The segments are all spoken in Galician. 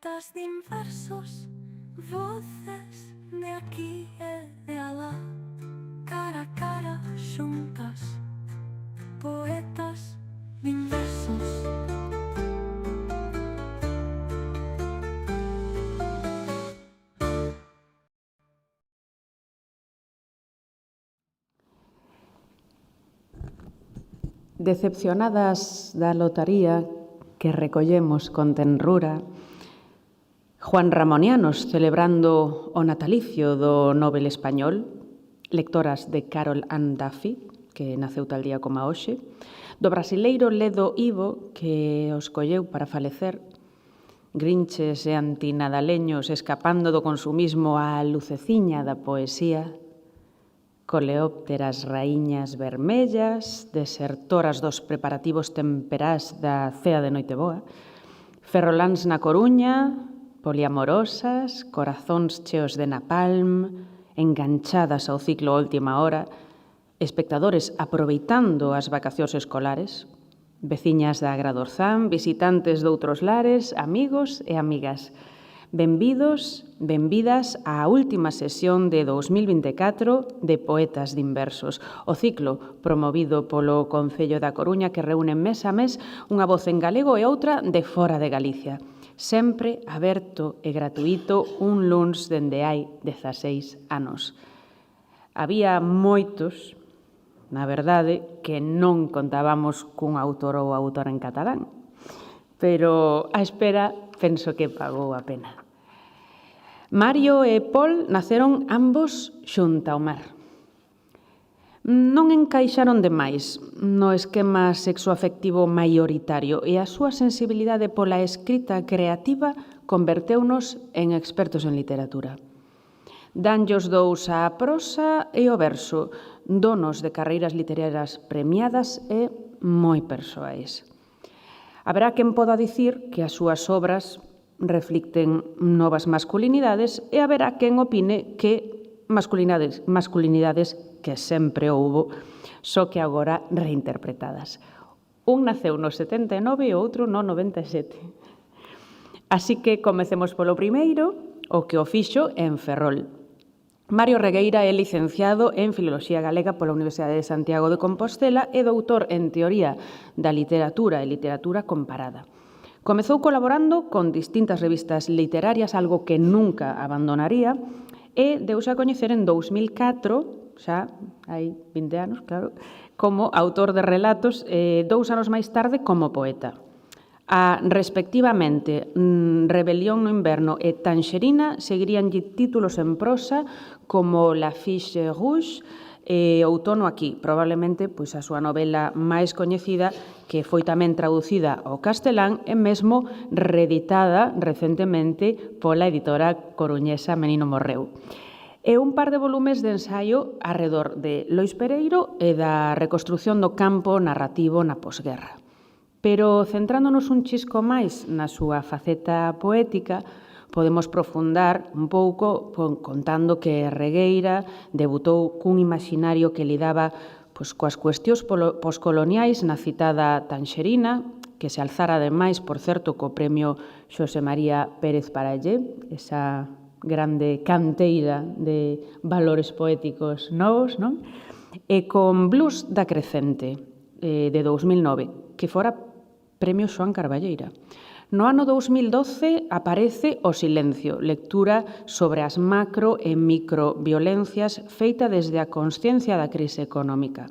Poetas diversos, voces de aquí e de alá, cara a cara xuntas. Poetas diversos. Decepcionadas da lotaría que recollemos con tenrura, Juan Ramonianos celebrando o natalicio do Nobel español, lectoras de Carol Ann Duffy, que naceu tal día como hoxe, do brasileiro Ledo Ivo, que os colleu para falecer, grinches e antinadaleños escapando do consumismo á luceciña da poesía, coleópteras raíñas vermellas, desertoras dos preparativos temperás da cea de Noiteboa, ferroláns na Coruña, poliamorosas, corazóns cheos de napalm, enganchadas ao ciclo a última hora, espectadores aproveitando as vacacións escolares, veciñas da Agradorzán, visitantes doutros lares, amigos e amigas. Benvidos, benvidas á última sesión de 2024 de Poetas Diversos, o ciclo promovido polo Concello da Coruña que reúne mes a mes unha voz en galego e outra de fora de Galicia. Sempre aberto e gratuito un luns dende hai 16 anos. Había moitos, na verdade, que non contábamos cun autor ou autora en catalán, pero a espera penso que pagou a pena. Mario e Paul naceron ambos xunta ao mar. Non encaixaron demais no esquema sexoafectivo maioritario e a súa sensibilidade pola escrita creativa converteunos en expertos en literatura. Danllos dous a prosa e o verso, donos de carreiras literarias premiadas e moi persoais. Haberá quen poda dicir que as súas obras reflicten novas masculinidades e haberá quen opine que masculinidades que sempre houbo, só que agora reinterpretadas. Un naceu no 79 e o outro no 97. Así que comecemos polo primeiro, o que o fixo en Ferrol. Mario Regueira é licenciado en Filoloxía Galega pola Universidade de Santiago de Compostela e doutor en Teoría da Literatura e Literatura Comparada. Comezou colaborando con distintas revistas literarias, algo que nunca abandonaría, e deuse a coñecer en 2004, xa hai 20 anos, claro, como autor de relatos e 2 anos máis tarde como poeta. A, respectivamente, Rebelión no inverno e Tanxerina seguiríanlle títulos en prosa como La Fiche Rouge e Outono aquí, probablemente pois a súa novela máis coñecida, que foi tamén traducida ao castelán e mesmo reeditada recentemente pola editora coruñesa Menino Morreu. E un par de volumes de ensaio arredor de Lois Pereiro e da reconstrución do campo narrativo na posguerra. Pero, centrándonos un chisco máis na súa faceta poética, podemos profundar un pouco contando que Regueira debutou cun imaginario que lidaba coas cuestións poscoloniais na citada Tanxerina, que se alzara ademais, por certo, co premio Xosé María Pérez Parallé, esa grande canteira de valores poéticos novos, non? E con Blues da Crecente, de 2009, que fora Premio Xoán Carballeira. No ano 2012 aparece O silencio, lectura sobre as macro e microviolencias feita desde a consciencia da crise económica.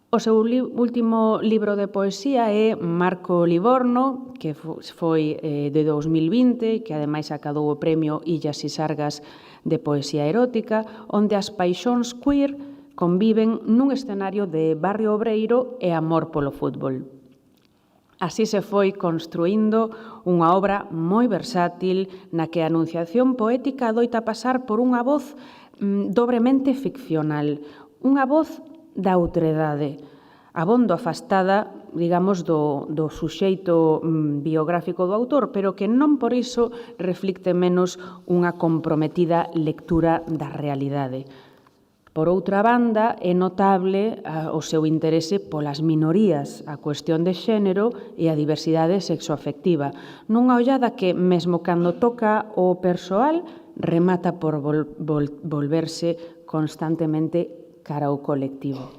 O seu último libro de poesía é Marco Livorno, que foi de 2020, que ademais acadou o premio Illas e Sargas de Poesía Erótica, onde as paixóns queer conviven nun escenario de barrio obreiro e amor polo fútbol. Así se foi construíndo unha obra moi versátil na que a anunciación poética adoita pasar por unha voz dobremente ficcional, unha voz da outredade, abondo afastada, digamos, do suxeito biográfico do autor, pero que non por iso reflicte menos unha comprometida lectura da realidade. Por outra banda, é notable o seu interese polas minorías, a cuestión de xénero e a diversidade sexoafectiva, nunha ollada que, mesmo cando toca o persoal, remata por volverse constantemente cara ao colectivo.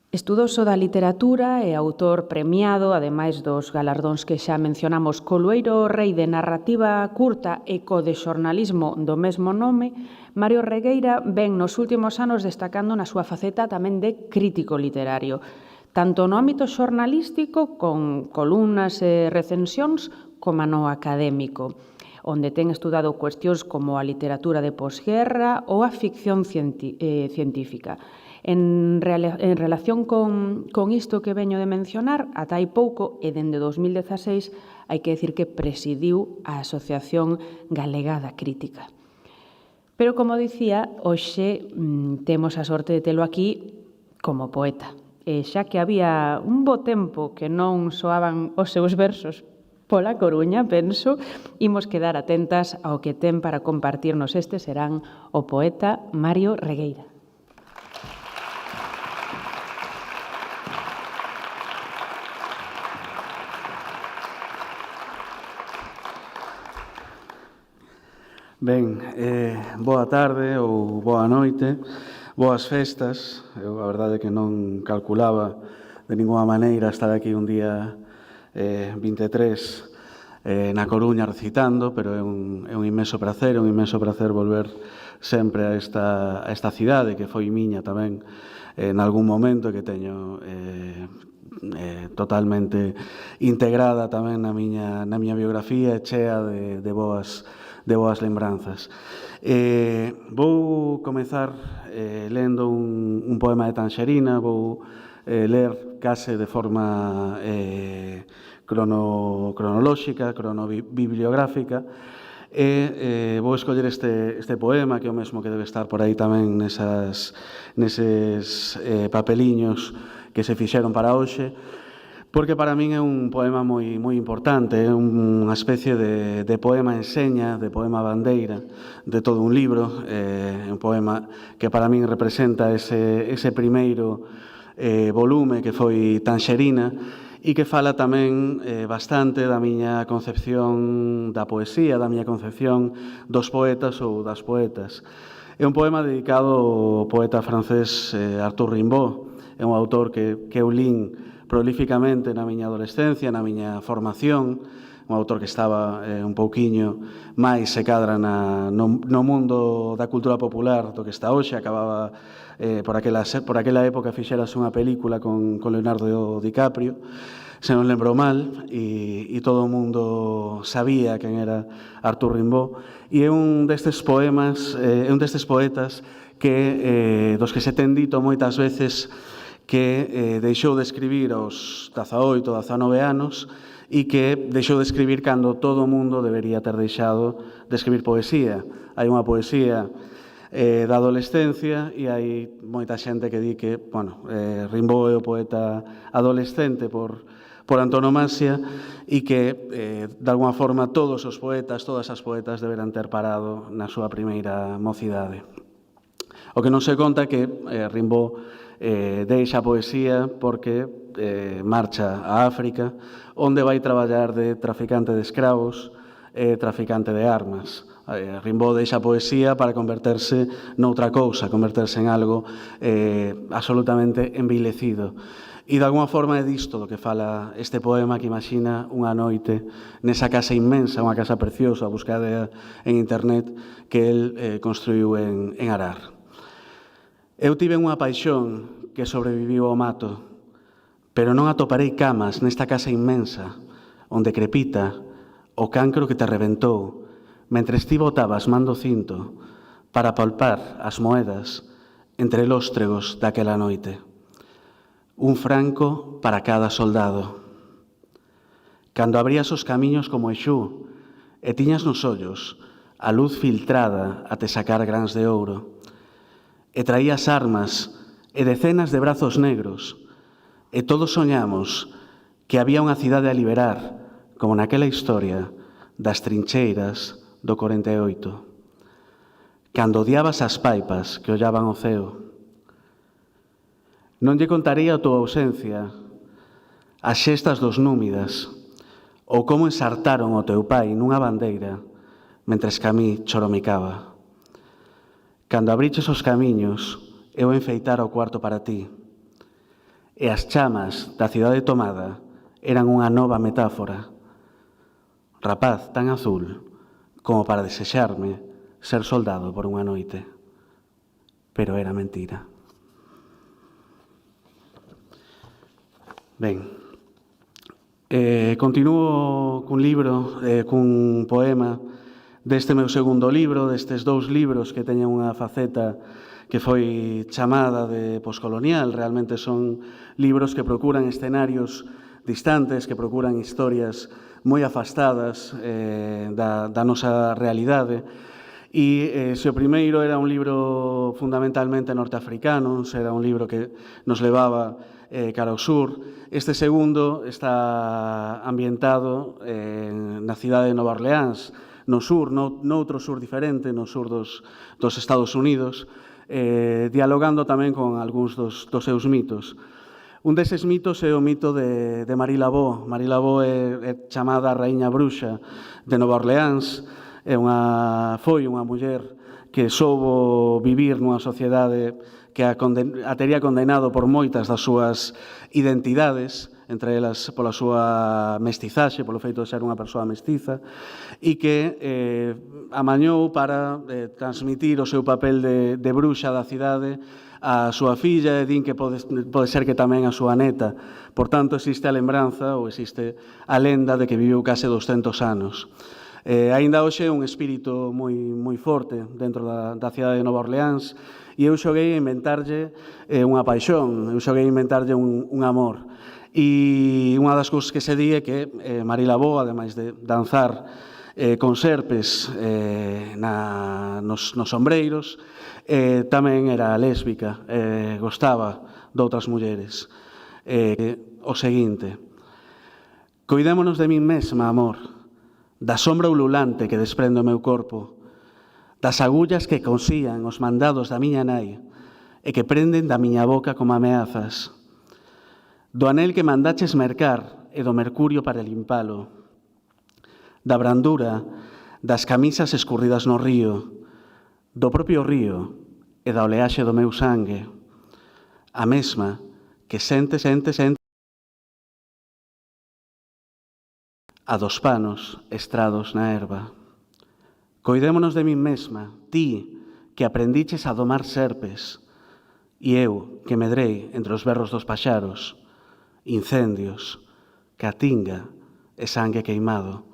Estudoso da literatura e autor premiado, ademais dos galardóns que xa mencionamos, colueiro rei de narrativa curta e co de xornalismo do mesmo nome, Mario Regueira ven nos últimos anos destacando na súa faceta tamén de crítico literario, tanto no ámbito xornalístico, con columnas e recensións, como no académico, onde ten estudado cuestións como a literatura de posguerra ou a ficción científica. En relación con isto que veño de mencionar, ata hai pouco, e dende 2016, hai que decir que presidiu a Asociación Galega da Crítica. Pero, como dicía, hoxe temos a sorte de telo aquí como poeta. E xa que había un bo tempo que non soaban os seus versos pola Coruña, penso, imos quedar atentas ao que ten para compartirnos este serán o poeta Mario Regueira. Ben, boa tarde ou boa noite, boas festas. Eu a verdade é que non calculaba de ninguna maneira estar aquí un día 23 na Coruña recitando, pero é un inmenso prazer volver sempre a esta cidade que foi miña tamén nalgún momento, que teño totalmente integrada tamén na miña biografía, chea de boas lembranzas. Vou comezar lendo un poema de Tanxerina, vou ler case de forma cronolóxica, cronobibliográfica, e vou escoller este poema, que é o mesmo que debe estar por aí tamén neses papeliños que se fixeron para hoxe, porque para min é un poema moi importante, é unha especie de poema enseña, de poema bandeira, de todo un libro, é un poema que para min representa ese primeiro volume que foi Tanxerina, e que fala tamén bastante da miña concepción da poesía, da miña concepción dos poetas ou das poetas. É un poema dedicado ao poeta francés Arthur Rimbaud, é un autor que eu lín prolíficamente na miña adolescencia, na miña formación, un autor que estaba un pouquiño máis se cadra no mundo da cultura popular do que está hoxe. Acababa, por aquela época, fixerase unha película con Leonardo DiCaprio, se non lembro mal, e todo o mundo sabía quen era Arthur Rimbaud, e é un destes poemas, é un destes poetas dos que se ten dito moitas veces que deixou de escribir aos 18, 19 anos e que deixou de escribir cando todo o mundo debería ter deixado de escribir poesía. Hai unha poesía da adolescencia e hai moita xente que di que, Rimbaud é o poeta adolescente por antonomasia e que, de alguma forma, todos os poetas, todas as poetas deberán ter parado na súa primeira mocidade. O que non se conta é que Rimbaud deixa a poesía porque marcha a África, onde vai traballar de traficante de escravos e traficante de armas. Rimbaud deixa a poesía para converterse noutra cousa, converterse en algo absolutamente envilecido. E de alguma forma é disto do que fala este poema, que imagina unha noite nesa casa inmensa, unha casa preciosa, buscada en internet, que el construiu en Arar. Eu tive unha paixón que sobreviviu ao mato, pero non atoparei camas nesta casa inmensa, onde crepita o cancro que te reventou, mentres ti botabas mando cinto para palpar as moedas entre lóstregos daquela noite. Un franco para cada soldado. Cando abrías os camiños como Exú e tiñas nos ollos a luz filtrada até sacar grans de ouro, e traías armas e decenas de brazos negros, e todos soñamos que había unha cidade a liberar, como naquela historia das trincheiras do 48. cando odiabas as paipas que ollaban o ceo. Non lle contaría a túa ausencia, as xestas dos númidas, ou como ensartaron o teu pai nunha bandeira, mentres que a mí choromicaba. Cando abriches os camiños, eu enfeitara o cuarto para ti, e as chamas da cidade tomada eran unha nova metáfora. Rapaz tan azul como para desexarme ser soldado por unha noite. Pero era mentira. Ben, continuo cun libro, cun poema deste meu segundo libro, destes dous libros que teñen unha faceta que foi chamada de poscolonial. Realmente son libros que procuran escenarios distantes, que procuran historias moi afastadas da nosa realidade. E se o primeiro era un libro fundamentalmente norteafricano, era un libro que nos levaba cara ao sur, este segundo está ambientado na cidade de Nova Orleans, no sur, noutro sur diferente, no sur dos Estados Unidos, dialogando tamén con algúns dos seus mitos. Un deses mitos é o mito de Marie Laveau. Marie Laveau é chamada a raíña bruxa de Nova Orleans. Foi unha muller que soubo vivir nunha sociedade que a tería condenado por moitas das súas identidades, entre elas pola súa mestizaxe, polo feito de ser unha persoa mestiza, e que amañou para transmitir o seu papel de bruxa da cidade a súa filla, e din que pode ser que tamén a súa neta. Por tanto, existe a lembranza ou existe a lenda de que viviu case 200 anos. Aínda hoxe é un espírito moi forte dentro da cidade de Nova Orleans, e eu xoguei a inventarlle unha paixón, eu xoguei a inventarlle un amor. E unha das cousas que se di é que Marie Laveau, ademais de danzar con serpes nos sombreiros, tamén era lésbica, gostaba de outras mulleres. O seguinte: coidémonos de min mesma, amor, da sombra ululante que desprende o meu corpo, das agullas que cosían os mandados da miña nai e que prenden da miña boca como ameazas, do anel que mandaches mercar e do mercurio para limpalo, da brandura das camisas escurridas no río, do propio río e da oleaxe do meu sangue, a mesma que sente a dos panos estrados na erva. Coidémonos de min mesma, ti que aprendiches a domar serpes, e eu que medrei entre os berros dos paxaros, incendios, catinga e sangue queimado,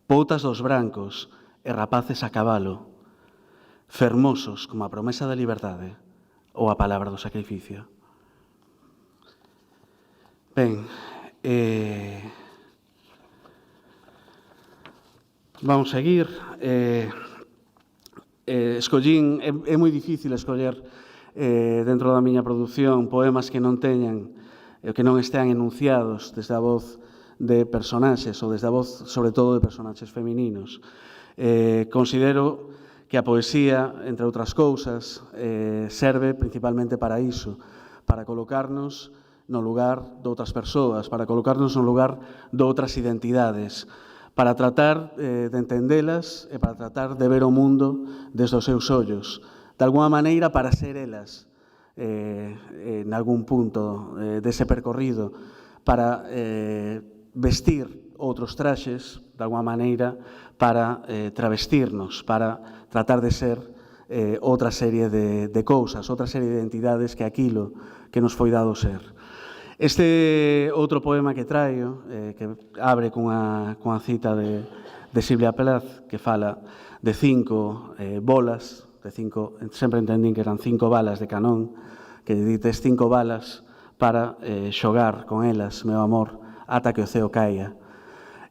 poutas dos brancos e rapaces a cabalo, fermosos como a promesa da liberdade ou a palabra do sacrificio. Ben, vamos seguir. Escollín, é moi difícil escoller dentro da miña produción poemas que non teñan, que non estean enunciados desde a voz de personaxes ou desde a voz, sobre todo, de personaxes femininos. Considero que a poesía, entre outras cousas, serve principalmente para iso, para colocarnos no lugar de outras persoas, para colocarnos no lugar de outras identidades, para tratar de entendelas e para tratar de ver o mundo desde os seus ollos, de alguma maneira para ser elas en algún punto dese percorrido, para vestir outros traxes, de alguma maneira, para travestirnos, para tratar de ser outra serie de cousas, outra serie de identidades que aquilo que nos foi dado ser. Este outro poema que traio, que abre cunha cita de Silvia Plath, que fala de 5 bolas, sempre entendín que eran 5 balas de canón, que dites 5 balas para xogar con elas, meu amor, ata que o ceo caia.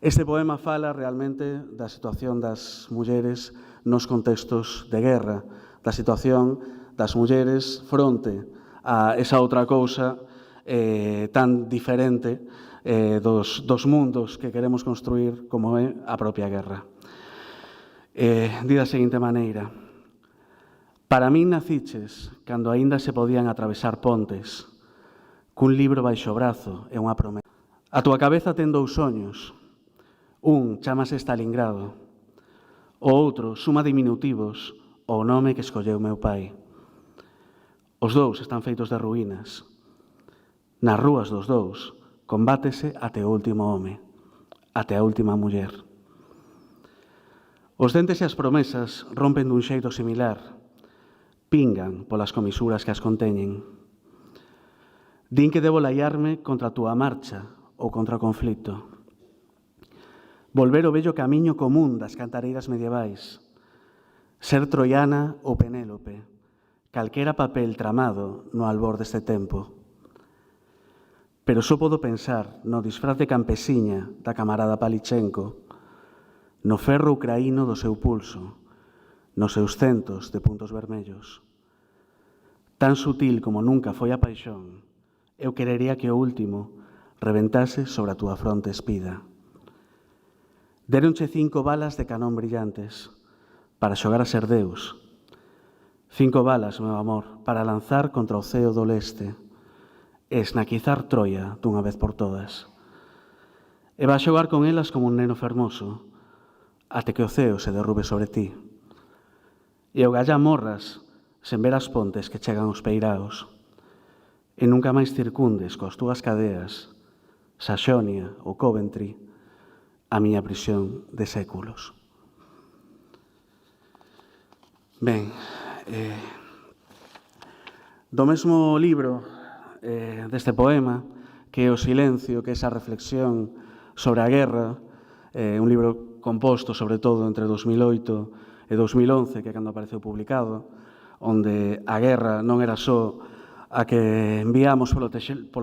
Este poema fala realmente da situación das mulleres nos contextos de guerra, da situación das mulleres fronte a esa outra cousa tan diferente dos mundos que queremos construir como é a propia guerra. Di da seguinte maneira: Para min naciches cando aínda se podían atravesar pontes, cun libro baixo o brazo e unha promesa. A túa cabeza ten dous soños. Un chamase Stalingrado, o outro suma diminutivos ao nome que escolleu meu pai. Os dous están feitos de ruínas. Nas rúas dos dous combátese até o último home, até a última muller. Os dentes e as promesas rompen dun xeito similar, pingan polas comisuras que as conteñen. Din que debo laiarme contra a túa marcha ou contra o conflito. Volver o vello camiño común das cantareiras medievais. Ser Troiana ou Penélope, calquera papel tramado no albor deste tempo. Pero só podo pensar no disfraz de campesiña da camarada Palichenko, no ferro ucraíno do seu pulso, nos seus centos de puntos vermellos. Tan sutil como nunca foi a paixón, eu querería que o último reventase sobre a túa fronte espida. Déronche 5 balas de canón brillantes para xogar a ser Deus. 5 balas, meu amor, para lanzar contra o ceo do leste e esnaquizar Troia dunha vez por todas. E vas xogar con elas como un neno fermoso, até que o ceo se derrube sobre ti. E o gallá morras sen ver as pontes que chegan aos peiraos. E nunca máis circundes coas túas cadeas, Saxonia ou Coventry, a miña prisión de séculos. Ben, do mesmo libro deste poema, que é O silencio, que é esa reflexión sobre a guerra, un libro composto sobre todo entre 2008 e 2011, que é cando apareceu publicado, onde a guerra non era só a que enviamos polo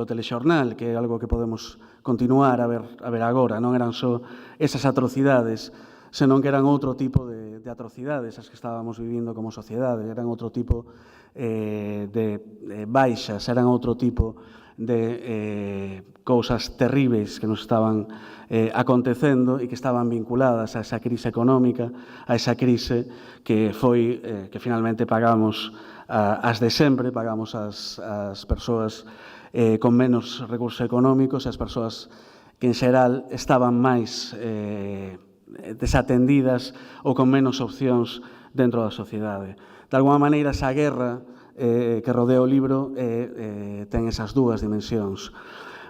telexornal, que é algo que podemos continuar a ver agora, non eran só esas atrocidades, senón que eran outro tipo de atrocidades as que estábamos vivindo como sociedade, eran outro tipo de baixas, eran outro tipo de cousas terríveis que nos estaban acontecendo e que estaban vinculadas a esa crise económica, a esa crise que foi que finalmente pagamos as de sempre, pagamos as persoas con menos recursos económicos, as persoas que en xeral estaban máis desatendidas ou con menos opcións dentro da sociedade. De alguma maneira, esa guerra que rodea o libro ten esas dúas dimensións.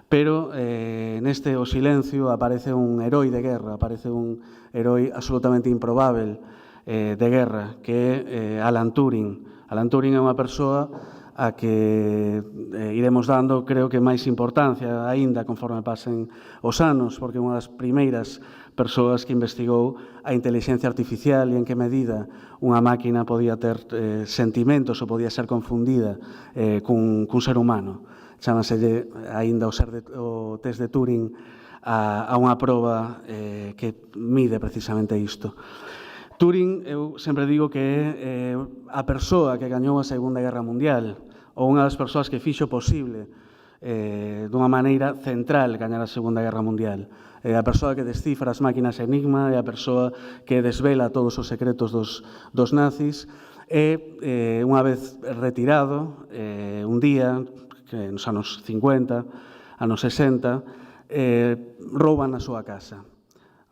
Pero neste O silencio aparece un heroi de guerra, aparece un heroi absolutamente improbável de guerra, que é Alan Turing. Alan Turing é unha persoa a que iremos dando, creo que, máis importancia aínda conforme pasen os anos, porque é unha das primeiras persoas que investigou a intelixencia artificial e en que medida unha máquina podía ter sentimentos ou podía ser confundida cun ser humano. Chámaselle aínda o test de Turing a unha proba que mide precisamente isto. Turing, eu sempre digo que é a persoa que gañou a Segunda Guerra Mundial, ou unha das persoas que fixo posible dunha maneira central gañar a Segunda Guerra Mundial. É a persoa que descifra as máquinas Enigma, é a persoa que desvela todos os secretos dos nazis, e unha vez retirado, un día, que nos anos 50, anos 60, rouban a súa casa.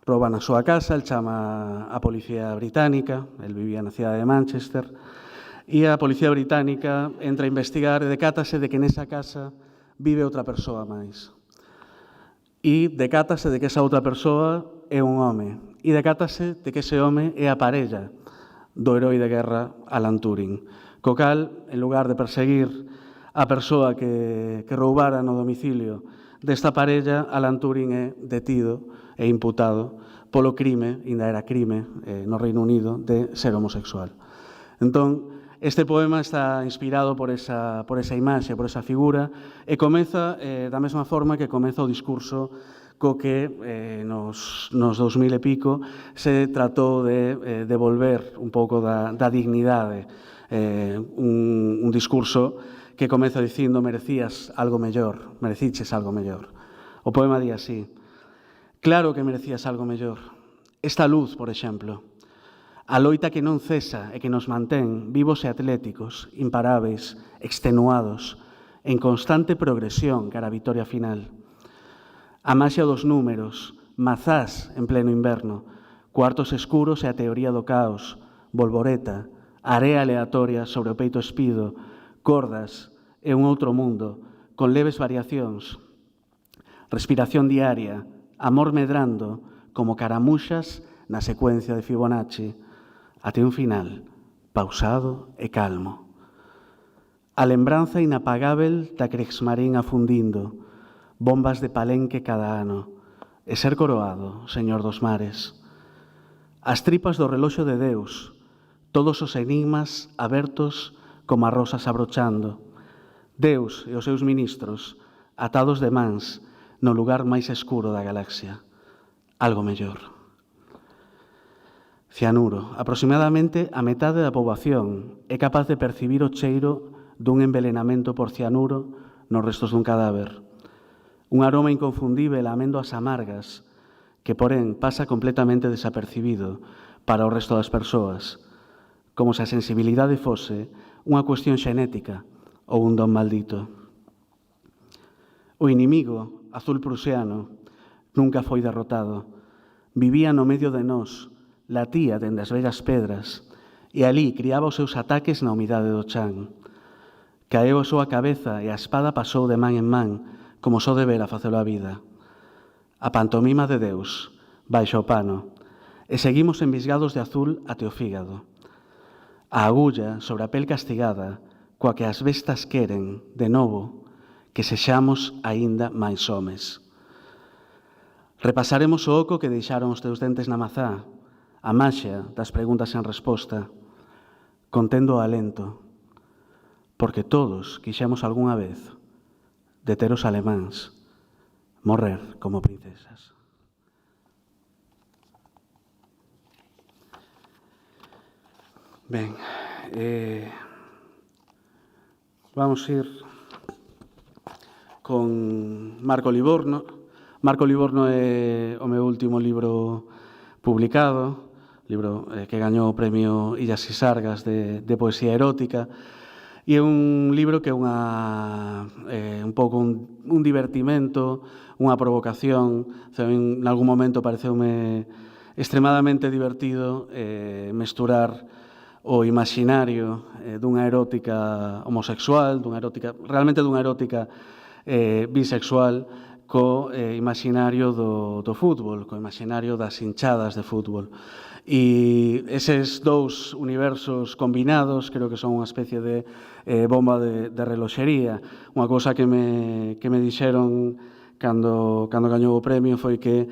Rouban a súa casa, el chama a policía británica, el vivía na cidade de Manchester, e a policía británica entra a investigar e decátase de que nesa casa vive outra persoa máis. E decátase de que esa outra persoa é un home. E decátase de que ese home é a parella do heroi de guerra Alan Turing. Co cal, en lugar de perseguir a persoa que roubara no domicilio desta parella, Alan Turing é detido e imputado polo crime, ainda era crime no Reino Unido, de ser homosexual. Entón, este poema está inspirado por esa imaxe, por esa figura, e comeza da mesma forma que comeza o discurso co que nos 2000 e pico se tratou de devolver un pouco da dignidade. Un discurso que comeza dicindo merecías algo mellor, mereciches algo mellor. O poema di así: claro que merecías algo mellor. Esta luz, por exemplo. A loita que non cesa e que nos mantén vivos e atléticos, imparáveis, extenuados, en constante progresión cara a vitoria final. A maxia dos números, mazás en pleno inverno, cuartos escuros e a teoría do caos, bolboreta, area aleatoria sobre o peito espido, cordas e un outro mundo, con leves variacións, respiración diaria, amor medrando, como caramuxas na secuencia de Fibonacci, até un final, pausado e calmo. A lembranza inapagável da Kriegsmarine afundindo, bombas de Palenque cada ano, e ser coroado, Señor dos mares. As tripas do reloxo de Deus, todos os enigmas abertos como as rosas abrochando. Deus e os seus ministros, atados de mans, no lugar máis escuro da galaxia. Algo mellor. Cianuro. Aproximadamente a metade da poboación é capaz de percibir o cheiro dun envelenamento por cianuro nos restos dun cadáver. Un aroma inconfundível a améndoas amargas que, porén, pasa completamente desapercibido para o resto das persoas, como se a sensibilidade fose unha cuestión xenética ou un don maldito. O inimigo, azul prusiano, nunca foi derrotado. Vivía no medio de nós, latía dende as vellas pedras, e alí criaba os seus ataques na humidade do chan. Caeu a súa cabeza e a espada pasou de man en man, como só debera facelo a vida. A pantomima de Deus, baixo o pano, e seguimos envisgados de azul até o fígado. A agulla sobre a pel castigada, coa que as bestas queren, de novo, que sexamos aínda máis homes. Repasaremos o oco que deixaron os teus dentes na mazá, a maxia das preguntas en resposta, contendo o alento, porque todos quixemos algunha vez deter os alemáns, morrer como princesas. Ben, vamos ir con Marco Livorno. Marco Livorno é o meu último libro publicado, libro que gañou o premio Illas e Sargas de poesía erótica, e é un libro que é un pouco un divertimento, unha provocación. En algún momento pareceume extremadamente divertido mesturar o imaginario dunha erótica homosexual, realmente dunha erótica bisexual, co imaginario do fútbol, co imaginario das hinchadas de fútbol. E eses dous universos combinados creo que son unha especie de bomba de reloxería. Unha cousa que me dixeron cando gañou o premio foi que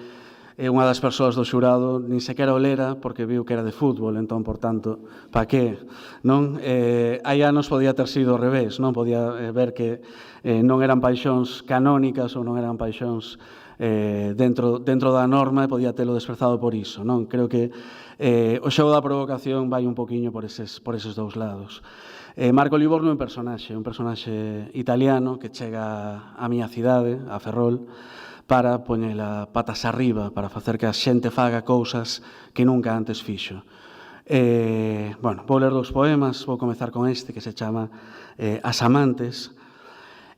unha das persoas do xurado nin sequera o lera porque viu que era de fútbol, entón, por tanto, pa que? Non? Hai anos podía ter sido ao revés, non? Podía ver que non eran paixóns canónicas ou non eran paixóns dentro da norma e podía telo desprezado por iso, non? Creo que o xogo da provocación vai un poquinho por eses dous lados. Marco Livorno é un personaxe italiano que chega á miña cidade, a Ferrol, para poñela patas arriba, para facer que a xente faga cousas que nunca antes fixo. Vou ler dous poemas, vou comezar con este que se chama As amantes,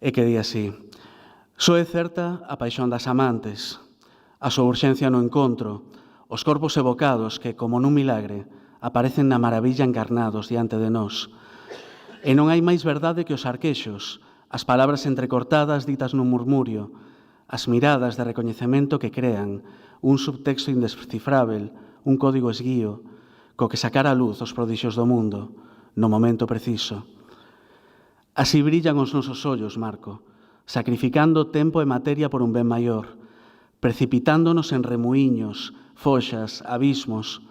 e que di así: só é certa a paixón das amantes, a súa urxencia no encontro, os corpos evocados que, como nun milagre, aparecen na maravilla encarnados diante de nós. E non hai máis verdade que os arquexos, as palabras entrecortadas ditas nun murmurio, as miradas de recoñecemento que crean un subtexto indescifrável, un código esguío, co que sacar a luz os prodixios do mundo, no momento preciso. Así brillan os nosos ollos, Marco, sacrificando tempo e materia por un ben maior, precipitándonos en remuíños, foxas, abismos,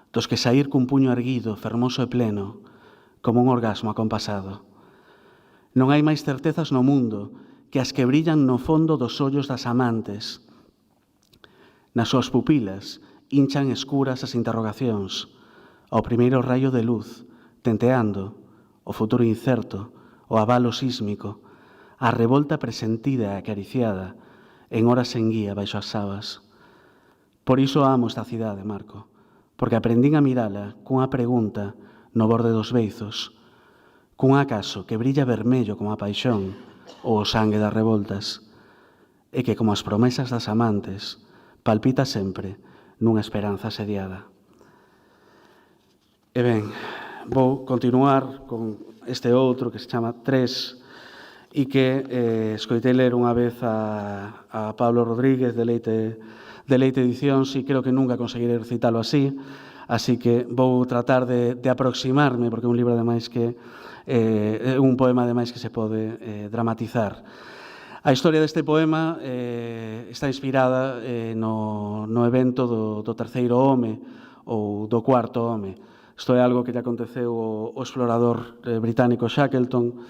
dos que saír cun puño erguido, fermoso e pleno, como un orgasmo acompasado. Non hai máis certezas no mundo que as que brillan no fondo dos ollos das amantes. Nas súas pupilas hinchan escuras as interrogacións, ao primeiro raio de luz, tenteando o futuro incerto, o avalo sísmico, a revolta presentida e acariciada en horas en guía baixo as sabas. Por iso amo esta cidade, Marco, porque aprendín a mirala cunha pregunta no borde dos beizos, cun acaso que brilla vermello como a paixón ou o sangue das revoltas, e que, como as promesas das amantes, palpita sempre nunha esperanza asediada. E ben, vou continuar con este outro que se chama Tres, e que escoitei ler unha vez a Pablo Rodríguez de Leite Edicións, e creo que nunca conseguirei recitalo así que vou tratar de aproximarme, porque é un libro ademais que un poema ademais que se pode dramatizar. A historia deste poema está inspirada no evento do terceiro home ou do cuarto home. Isto é algo que lle aconteceu ao explorador británico Shackleton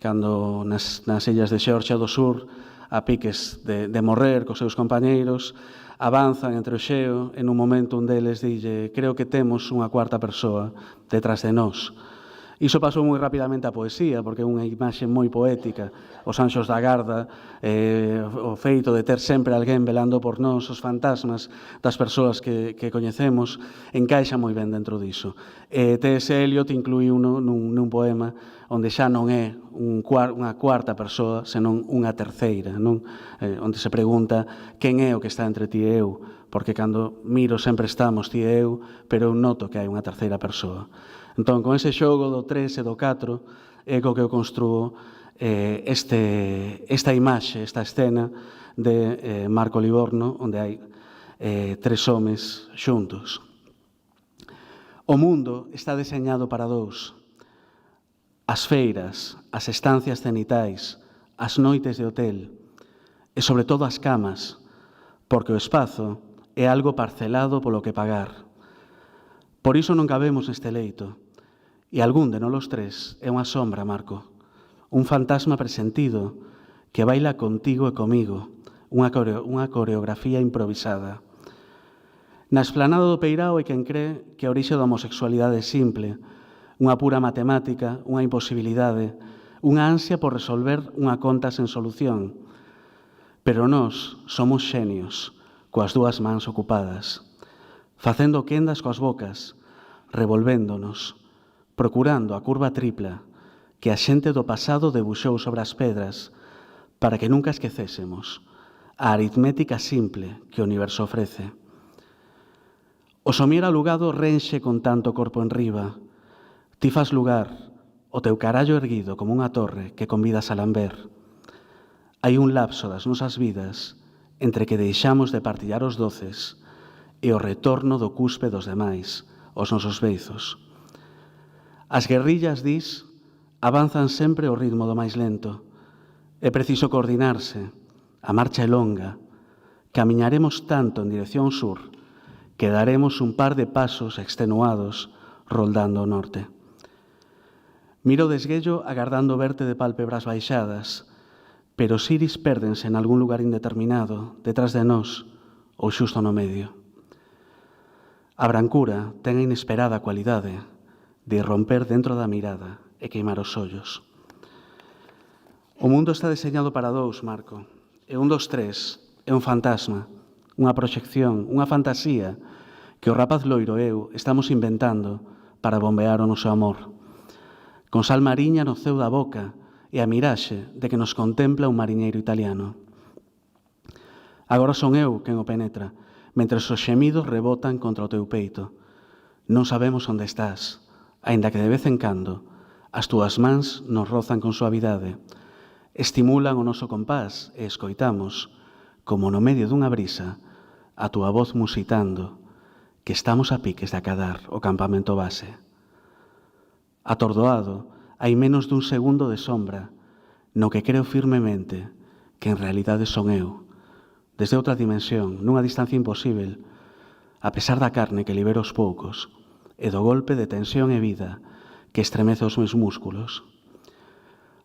cando nas illas de Xeorgia do Sur, a piques de morrer cos seus compañeiros, avanzan entre o xeo e nun momento un deles dille: creo que temos unha cuarta persoa detrás de nós. Iso pasou moi rapidamente a poesía, porque é unha imaxe moi poética. Os anxos da garda, o feito de ter sempre alguén velando por nós, os fantasmas das persoas que coñecemos, encaixa moi ben dentro diso. T.S. Eliot incluíu nun poema onde xa non é unha cuarta persoa, senón unha terceira, non? Onde se pregunta quen é o que está entre ti e eu, porque cando miro sempre estamos ti e eu, pero eu noto que hai unha terceira persoa. Entón, con ese xogo do 3 e do 4, é co que eu construo esta imaxe, esta escena de Marco Livorno, onde hai tres homes xuntos. O mundo está deseñado para dous. As feiras, as estancias cenitais, as noites de hotel e, sobre todo, as camas, porque o espazo é algo parcelado polo que pagar. Por iso non cabemos neste leito. E algún de nolos tres é unha sombra, Marco, un fantasma presentido que baila contigo e comigo, unha coreografía improvisada. Na esplanada do Peirao hai quen cree que a orixe da homosexualidade é simple, unha pura matemática, unha imposibilidade, unha ansia por resolver unha conta sen solución. Pero nós somos xenios, coas dúas mans ocupadas, facendo quendas coas bocas, revolvéndonos, procurando a curva tripla que a xente do pasado debuxou sobre as pedras para que nunca esquecésemos a aritmética simple que o universo ofrece. O somier alugado renxe con tanto corpo en riba. Ti fas lugar, o teu carallo erguido como unha torre que convidas a lamber. Hai un lapso das nosas vidas entre que deixamos de partillar os doces e o retorno do cuspe dos demais, os nosos beizos. As guerrillas, dis, avanzan sempre ao ritmo do máis lento. É preciso coordinarse, a marcha é longa. Camiñaremos tanto en dirección sur que daremos un par de pasos extenuados roldando o norte. Miro desguello agardando verte de pálpebras baixadas, pero os iris pérdense en algún lugar indeterminado, detrás de nós ou xusto no medio. A brancura ten a inesperada cualidade de romper dentro da mirada e queimar os ollos. O mundo está deseñado para dous, Marco, e un dos tres é un fantasma, unha proxección, unha fantasía que o rapaz loiro e eu estamos inventando para bombear o noso amor. Con sal mariña no ceo da boca e a miraxe de que nos contempla un mariñeiro italiano. Agora son eu quen o penetra, mentres os xemidos rebotan contra o teu peito. Non sabemos onde estás, aínda que de vez en cando as túas mans nos rozan con suavidade, estimulan o noso compás e escoitamos, como no medio dunha brisa, a túa voz musitando que estamos a piques de acadar o campamento base. Atordoado, hai menos dun segundo de sombra, no que creo firmemente que en realidade son eu, desde outra dimensión, nunha distancia imposible, a pesar da carne que libero aos poucos, e do golpe de tensión e vida que estremece os meus músculos.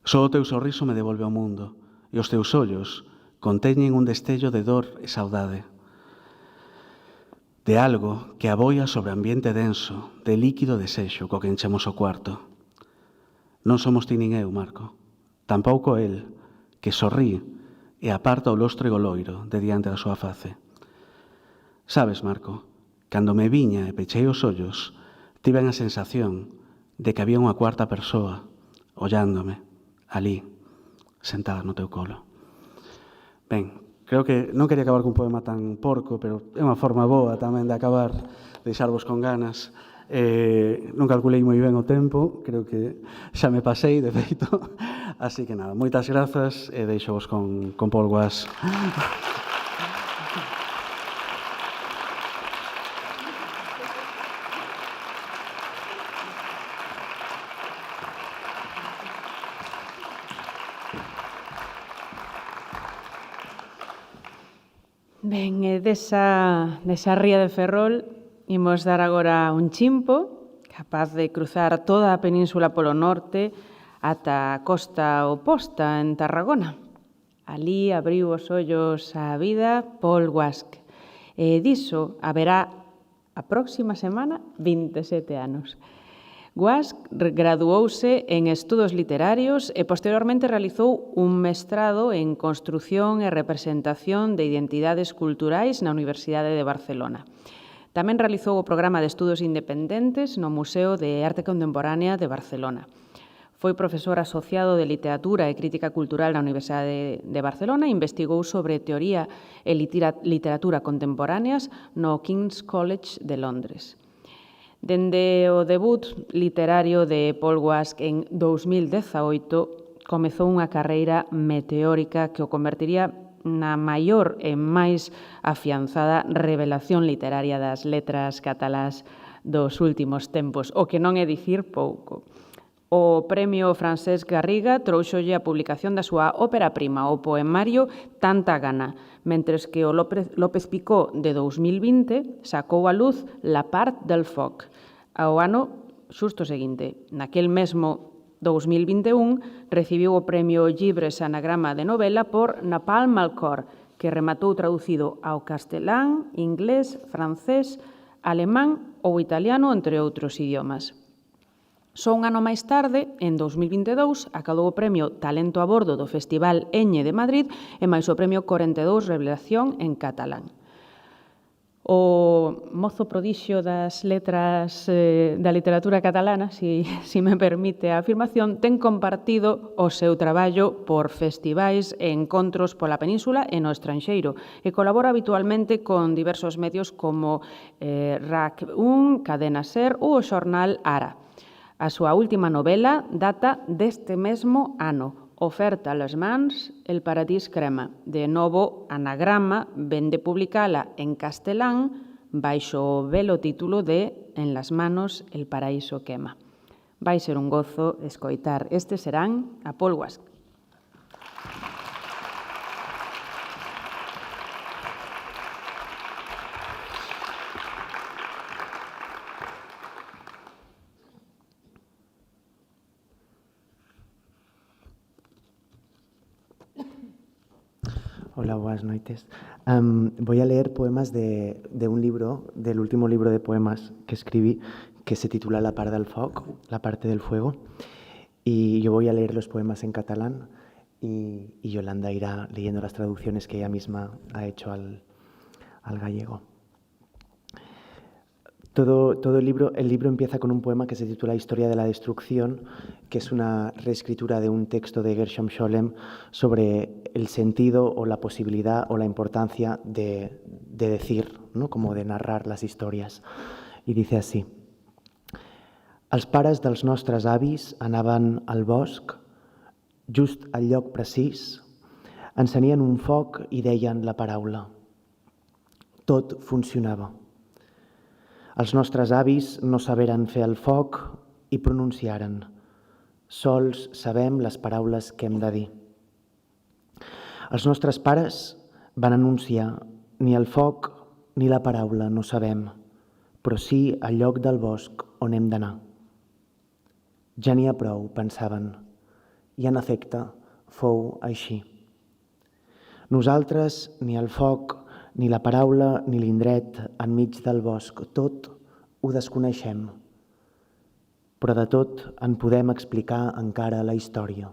Só o teu sorriso me devolve ao mundo, e os teus ollos conteñen un destello de dor e saudade, de algo que aboia sobre ambiente denso, de líquido desexo co que enchemos o cuarto. Non somos ti nin eu, Marco, tampouco el, que sorrí e aparta o lóstrego loiro de diante da súa face. Sabes, Marco, Cando me viña e pechei os ollos, tiven a sensación de que había unha cuarta persoa ollándome, ali, sentada no teu colo. Ben, creo que non quería acabar cun poema tan porco, pero é unha forma boa tamén de acabar, deixarvos con ganas. Non calculei moi ben o tempo, creo que xa me pasei, de feito. Así que nada, moitas grazas e deixo-vos con Paul Guas. Ben, e desa ría de Ferrol imos dar agora un chimpo capaz de cruzar toda a península polo norte ata a costa oposta en Tarragona. Alí abriu os ollos á vida Paul Guasch. E diso haberá a próxima semana 27 anos. Guasch graduouse en Estudos Literarios e posteriormente realizou un mestrado en Construción e Representación de Identidades Culturais na Universidade de Barcelona. Tamén realizou o programa de Estudos Independentes no Museo de Arte Contemporánea de Barcelona. Foi profesor asociado de Literatura e Crítica Cultural na Universidade de Barcelona e investigou sobre teoría e literatura contemporáneas no King's College de Londres. Dende o debut literario de Paul Guasch en 2018, comezou unha carreira meteórica que o convertiría na maior e máis afianzada revelación literaria das letras catalás dos últimos tempos, o que non é dicir pouco. O premio Francesc Garriga trouxolle a publicación da súa ópera prima, o poemario Tanta gana, mentres que o López Picó de 2020 sacou a luz La part del foc. Ao ano xusto seguinte, naquel mesmo 2021, recibiu o premio Llibres Anagrama de novela por Napalm al cor, que rematou traducido ao castelán, inglés, francés, alemán ou italiano, entre outros idiomas. Só un ano máis tarde, en 2022, acadou o premio Talento a Bordo do Festival Eñe de Madrid e máis o premio 42 Revelación en catalán. O mozo prodixio das letras da literatura catalana, si me permite a afirmación, ten compartido o seu traballo por festivais e encontros pola península e no estranxeiro e colabora habitualmente con diversos medios como RAC1, Cadena SER ou o xornal Ara. A súa última novela data deste mesmo ano, Oferta a les mans, El paradís crema. De novo, Anagrama vén de publicala en castelán baixo o belo título de En las manos, el paraíso quema. Vai ser un gozo escoitar. Estes serán a Paul Guasch. Hola, buenas noites. Voy a leer poemas de un libro, del último libro de poemas que escribí, que se titula La part del foc, la parte del fuego. Y yo voy a leer los poemas en catalán y Yolanda irá leyendo las traducciones que ella misma ha hecho al gallego. Todo el libro empieza con un poema que se titula Historia de la destrucción, que es una reescritura de un texto de Gershom Scholem sobre el sentido o la posibilidad o la importancia de decir, ¿no? Como de narrar las historias. I dice así: Els pares dels nostres avis anaven al bosc, just al lloc precís, encenien un foc i deien la paraula. Tot funcionava. Els nostres avis no saberen fer el foc i pronunciaren. Sols sabem les paraules que hem de dir. Els nostres pares van anunciar ni el foc ni la paraula no sabem, però sí al lloc del bosc on hem d'anar. Ja n'hi ha prou, pensaven, i en efecte fou així. Nosaltres, ni el foc, ni la paraula, ni l'indret enmig del bosc, tot ho desconeixem, però de tot en podem explicar encara la història.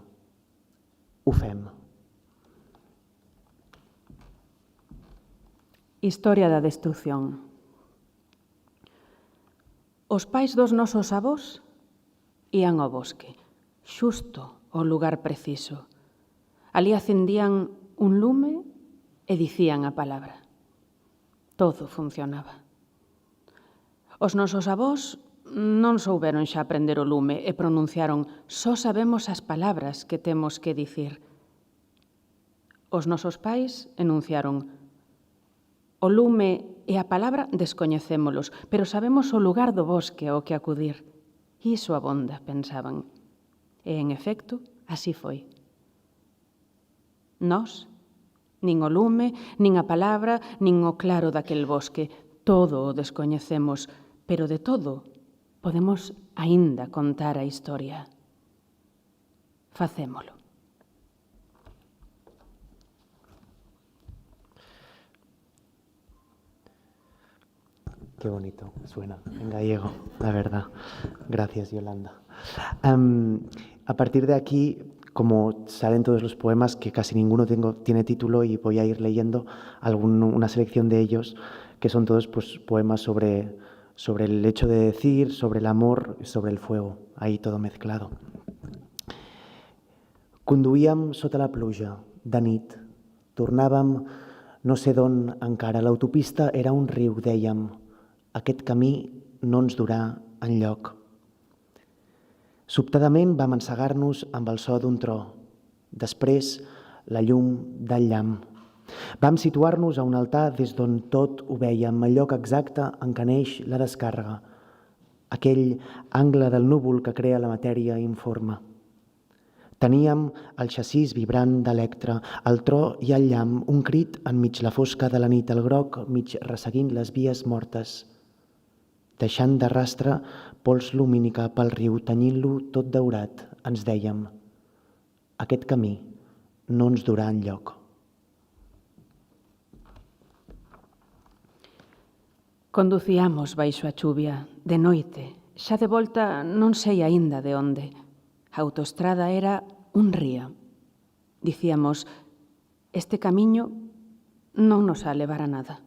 Ho fem. Historia da destrucción. Os pais dos nosos avós ían ao bosque, xusto ao lugar preciso. Alí acendían un lume e dicían a palabra. Todo funcionaba. Os nosos avós non souberon xa aprender o lume e pronunciaron só sabemos as palabras que temos que dicir. Os nosos pais enunciaron o lume e a palabra descoñecémolos, pero sabemos o lugar do bosque ao que acudir. Iso abonda, pensaban. E, en efecto, así foi. Nós, nin o lume, nin a palabra, nin o claro daquel bosque, todo o descoñecemos, pero de todo podemos aínda contar a historia. Facémolo. Qué bonito suena en gallego, la verdad. Gracias, Yolanda. A partir de aquí, como salen todos los poemas, que casi ninguno tiene título, y voy a ir leyendo una selección de ellos, que son todos pues, poemas sobre el hecho de decir, sobre el amor, sobre el fuego, ahí todo mezclado. Conduíem sota la pluja, de nit. Tornàvem no sé d'on encara. L'autopista era un riu, dèiem. Aquest camí no ens durà enlloc. Sobtadament vam encegar-nos amb el so d'un tro. Després, la llum del llamp. Vam situar-nos a un altar des d'on tot ho vèiem, el lloc exacte en què neix la descàrrega, aquell angle del núvol que crea la matèria informe. Teníem el xassís vibrant d'Electra, el tro i el llamp, un crit enmig la fosca de la nit, el groc mig resseguint les vies mortes, deixant de rastre pols lumínica pel riu, tenyint-lo tot daurat, ens dèiem, aquest camí no ens durà enlloc. Conduciamos baixo a chuvia, de noite, xa de volta non sei aínda de onde. A autoestrada era un río. Dicíamos, este camiño non nos a levar a nada.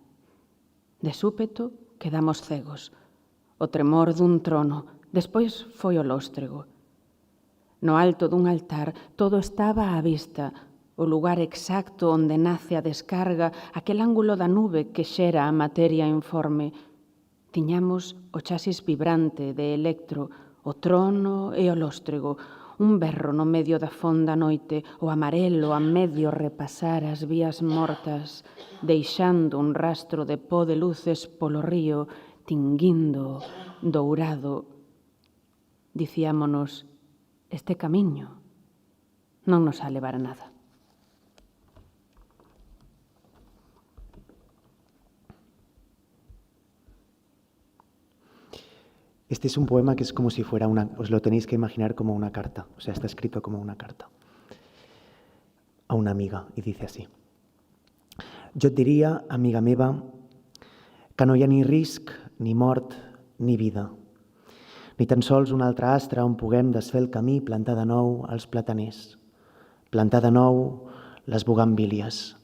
De súpeto quedamos cegos. O tremor dun trono, despois foi o lóstrego. No alto dun altar todo estaba á vista, o lugar exacto onde nace a descarga, aquel ángulo da nube que xera a materia informe. Tiñamos o chasis vibrante de Electro, o trono e o lóstrego, un berro no medio da fonda noite, o amarelo a medio repasar as vías mortas, deixando un rastro de pó de luces polo río, tinguindo, dourado. Dicíamonos, este camiño non nos a levar a nada. Este es un poema que es como si fuera os lo tenéis que imaginar como una carta, o sea, está escrito como una carta a una amiga, y dice así. Jo et diria, amiga meva, que no hi ha ni risc, ni mort, ni vida, ni tan sols un altre astre on puguem desfer el camí, plantar de nou els plataners, plantar de nou les bugambílies,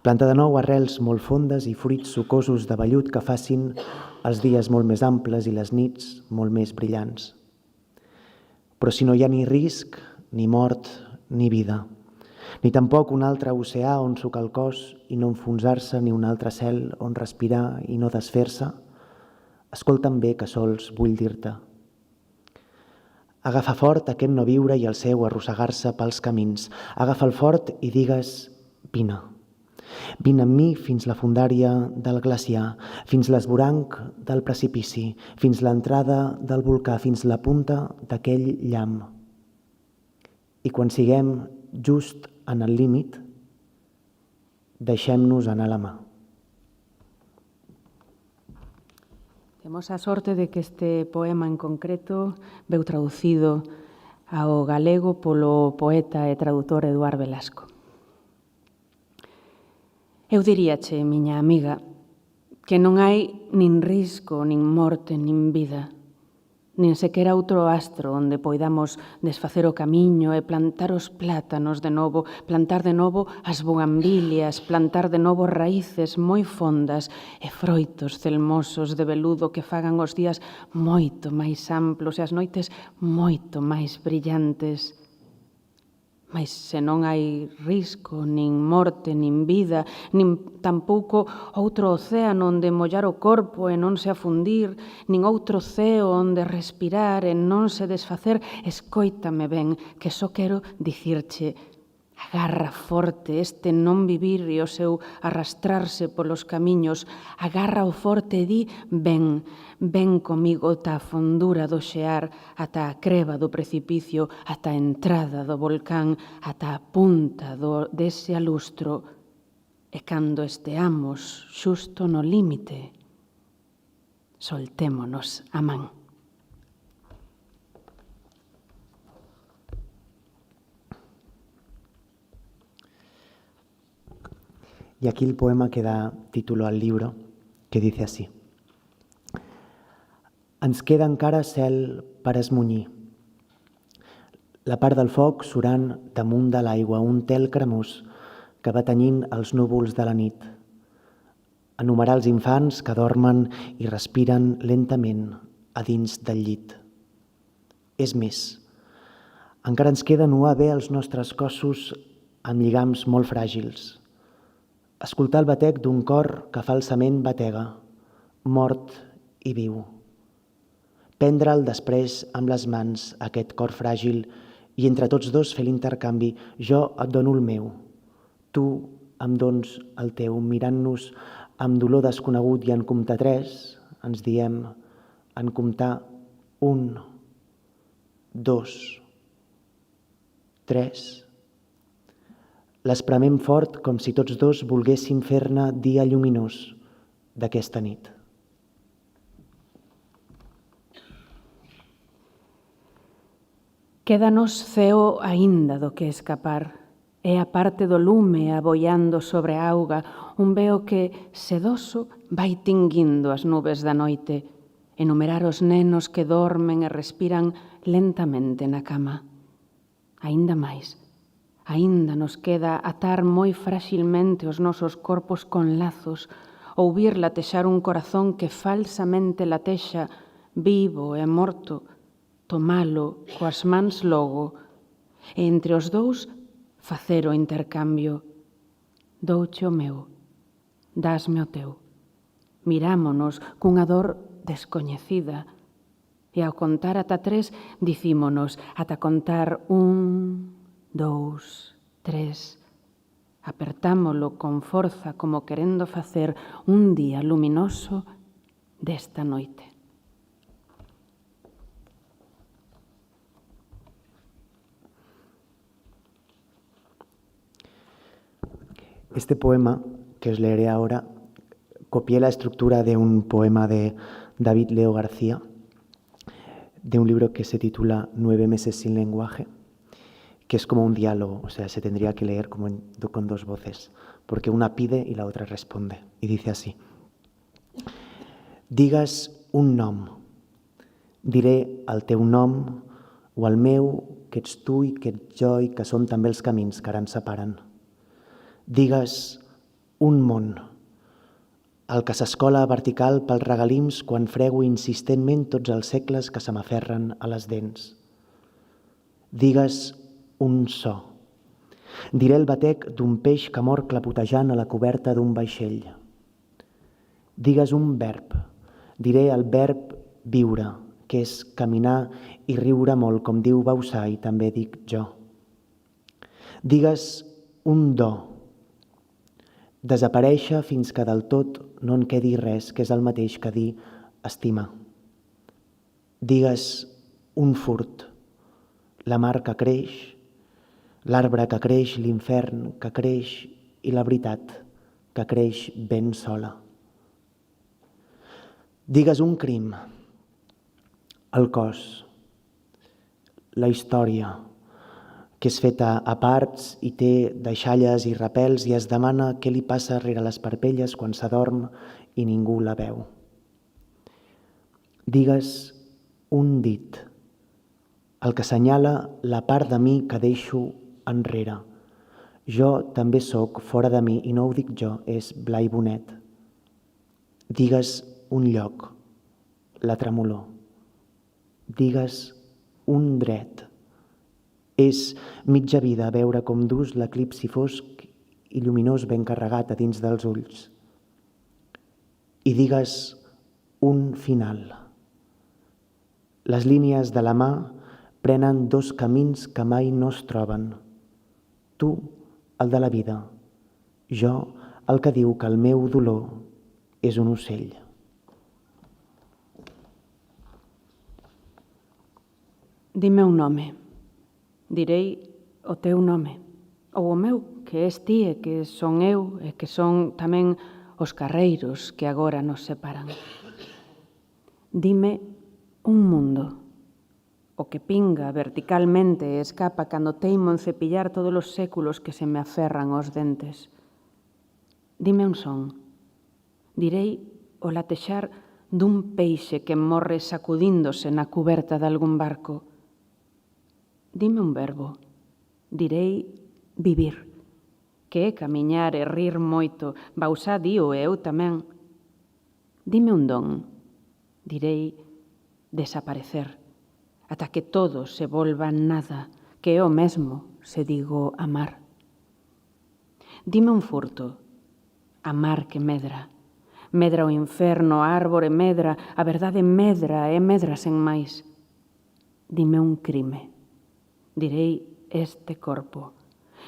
plantar de nou arrels molt fondes i fruits sucosos de vellut que facin els dies molt més amples i les nits molt més brillants. Però si no hi ha ni risc, ni mort, ni vida, ni tampoc un altre oceà on sucar el cos i no enfonsar-se, ni un altre cel on respirar i no desfer-se, escolta'm bé que sols vull dir-te. Agafa fort aquest no viure i el seu arrossegar-se pels camins. Agafa'l fort i digues, vine. Vine amb mi fins la fundària del glaciar, fins l'esvoranc del precipici, fins l'entrada del volcà, fins la punta d'aquell llamp. I quan siguem just en el límit, deixem-nos anar la mà. Temos a sorte de que este poema en concreto veu traducido ao galego polo poeta e tradutor Eduard Velasco. Eu diríache, miña amiga, que non hai nin risco, nin morte, nin vida, nin sequera outro astro onde poidamos desfacer o camiño e plantar os plátanos de novo, plantar de novo as bugambilias, plantar de novo raíces moi fondas e froitos celmosos de veludo que fagan os días moito máis amplos e as noites moito máis brillantes. Mais se non hai risco, nin morte, nin vida, nin tampouco outro océano onde mollar o corpo e non se afundir, nin outro ceo onde respirar e non se desfacer, escóitame ben, que só quero dicirche: agarra forte este non vivir e o seu arrastrarse polos camiños, agarra o forte e di: ven, ven comigo ata a fondura do xear, ata a creba do precipicio, ata a entrada do volcán, ata a punta dese alustro. E cando esteamos xusto no límite, soltémonos a man. Y aquí el poema que da título al libro, que dice así. Ens queda encara cel per esmunyir. La part del foc surant damunt de l'aigua, un tel cremós que va tenyint els núvols de la nit. Enumerar els infants que dormen i respiren lentament a dins del llit. És més, encara ens queda nuar bé els nostres cossos amb lligams molt fràgils. Escoltar el batec d'un cor que falsament batega, mort i viu. Prendre'l després amb les mans, aquest cor fràgil, i entre tots dos fer l'intercanvi. Jo et dono el meu, tu em dons el teu. Mirant-nos amb dolor desconegut i en comptar 3, ens diem en comptar 1, 2, 3... L'espremem fort com si tots dos volguéssim fer-ne dia lluminós d'aquesta nit. Quédanos ceo aínda do que escapar, e a parte do lume aboiando sobre a auga, un veo que, sedoso, vai tinguindo as nubes da noite, enumerar os nenos que dormen e respiran lentamente na cama. Aínda máis, aínda nos queda atar moi frágilmente os nosos corpos con lazos, ouvir latexar un corazón que falsamente latexa, vivo e morto, tomalo coas mans logo, e entre os dous facer o intercambio. Douche o meu, dasme o teu. Mirámonos cunha dor descoñecida, e ao contar ata 3 dicímonos ata contar 1, 2, 3. Apertámolo con forza como querendo facer un día luminoso desta noite. Este poema que os leeré ahora copié la estructura de un poema de David Leo García, de un libro que se titula 9 meses sin lenguaje, que es como un diálogo, o sea, se tendría que leer como con dos voces, porque una pide y la otra responde. Y dice así: digues un nom, diré el teu nom o el meu, que ets tu i que ets jo i que són també els camins que ara ens separen. Digues un món, el que s'escola vertical pels regalims quan frego insistentment tots els segles que se m'aferren a les dents. Digues un so. Diré el batec d'un peix que mor clapotejant a la coberta d'un vaixell. Digues un verb. Diré el verb viure, que és caminar i riure molt, com diu Bausà i també dic jo. Digues un do. Desaparèixer fins que del tot no en quedi res, que és el mateix que dir estimar. Digues un furt. La mar que creix, l'arbre que creix, l'infern que creix i la veritat que creix ben sola. Digues un crim, el cos, la història, que és feta a parts i té deixalles i repels i es demana què li passa rere les parpelles quan s'adorm i ningú la veu. Digues un dit, el que assenyala la part de mi que deixo enrere. Jo també sóc fora de mi, i no ho dic jo, és Blai Bonet. Digues un lloc, la tremolor. Digues un dret. És mitja vida veure com dus l'eclipsi fosc i lluminós ben carregat a dins dels ulls. I digues un final. Les línies de la mà prenen dos camins que mai no es troben. Tu, el de la vida. Jo, el que diu que el meu dolor és un ocell. Dime un nome. Direi o teu nome. Ou o meu, que és ti e que son eu e que son tamén os carreiros que agora nos separan. Dime un mundo. O que pinga verticalmente e escapa cando teimo en cepillar todos os séculos que se me aferran aos dentes. Dime un son. Direi o latexar dun peixe que morre sacudíndose na cuberta de algún barco. Dime un verbo. Direi vivir, que é camiñar e rir moito, Bausá dío e eu tamén. Dime un don. Direi desaparecer, ata que todo se volva nada, que é o mesmo se digo amar. Dime un furto. Amar que medra. Medra o inferno, a árbore medra, a verdade medra e medra sen máis. Dime un crime. Direi este corpo.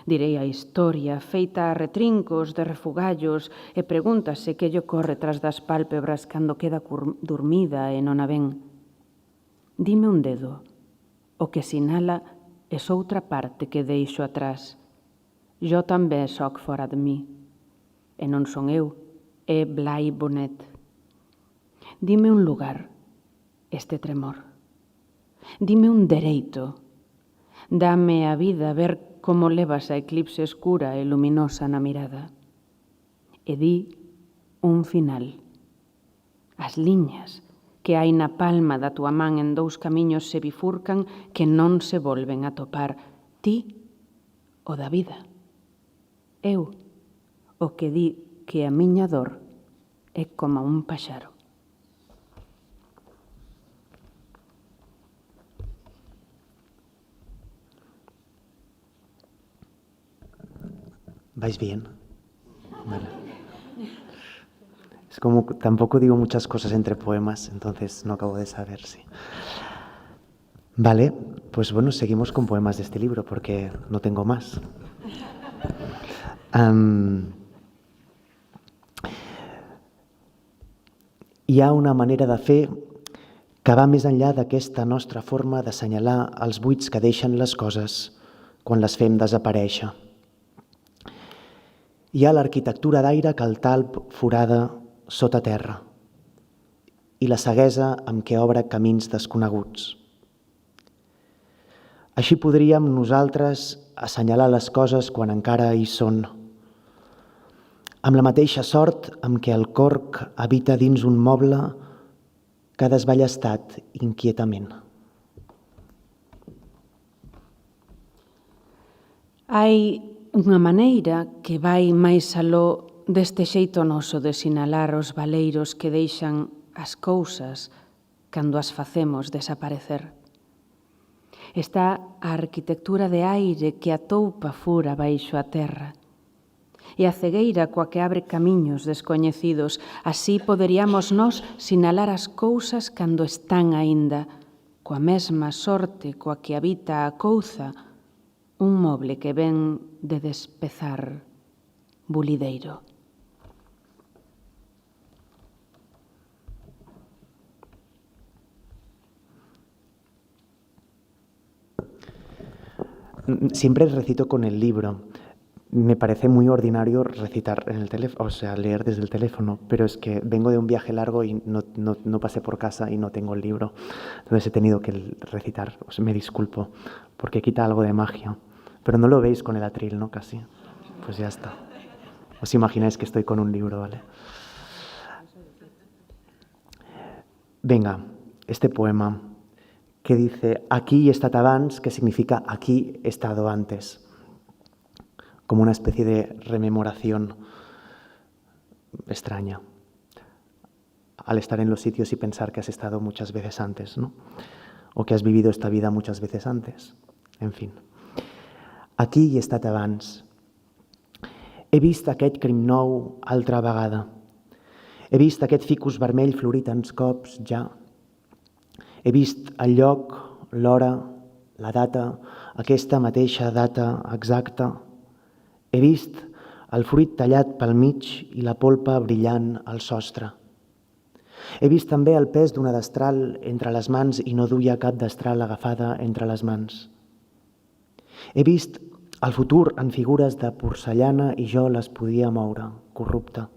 Direi a historia feita a retrincos de refugallos e pregúntase que lle corre tras das pálpebras cando queda dormida e non a ven. Dime un dedo. O que sinala é outra parte que deixo atrás. Jo també soc fora de mi. E non son eu, é Blai Bonet. Dime un lugar, este tremor. Dime un dereito. Dame a vida ver como levas a eclipse escura e luminosa na mirada. E di un final. As liñas que hai na palma da túa man en dous camiños se bifurcan que non se volven a topar. Ti, o da vida. Eu, o que di que a miña dor é como un paxaro. ¿Vais bien? Vale. Es como, tampoco digo muchas cosas entre poemas, entonces no acabo de saber si. Vale, pues bueno, seguimos con poemas de este libro, porque no tengo más. Hi ha una manera de fer que va més enllà d'aquesta nostra forma d'assenyalar els buits que deixen les coses quan les fem desaparèixer. Hi ha l'arquitectura d'aire que el talp forada sota terra i la ceguesa amb què obre camins desconeguts. Així podríem nosaltres assenyalar les coses quan encara hi són, amb la mateixa sort amb què el corc habita dins un moble que ha desballestat inquietament. Hai unha maneira que vai máis aló deste xeito noso de sinalar os valeiros que deixan as cousas cando as facemos desaparecer. Está a arquitectura de aire que atoupa fura baixo a terra e a cegueira coa que abre camiños descoñecidos. Así poderíamos nós sinalar as cousas cando están aínda, coa mesma sorte coa que habita a couza un moble que ven de despezar bulideiro. Siempre recito con el libro. Me parece muy ordinario recitar en el teléfono, o sea, leer desde el teléfono, pero es que vengo de un viaje largo y no pasé por casa y no tengo el libro. Entonces he tenido que recitar. Me disculpo, porque quita algo de magia. Pero no lo veis con el atril, ¿no? Casi. Pues ya está. Os imagináis que estoy con un libro, ¿vale? Venga, este poema que dice aquí he estat abans, que significa aquí he estado antes, como una especie de rememoración extraña al estar en los sitios y pensar que has estado muchas veces antes, ¿no? O que has vivido esta vida muchas veces antes. En fin. Aquí hi he estat abans. He vist aquest crim nou altra vegada. He vist aquest ficus vermell florir tants cops ja. He vist el lloc, l'hora, la data, aquesta mateixa data exacta. He vist el fruit tallat pel mig i la polpa brillant al sostre. He vist també el pes d'una destral entre les mans i no duia cap destral agafada entre les mans. He vist el futur en figures de porcellana i jo les podia moure, corrupte.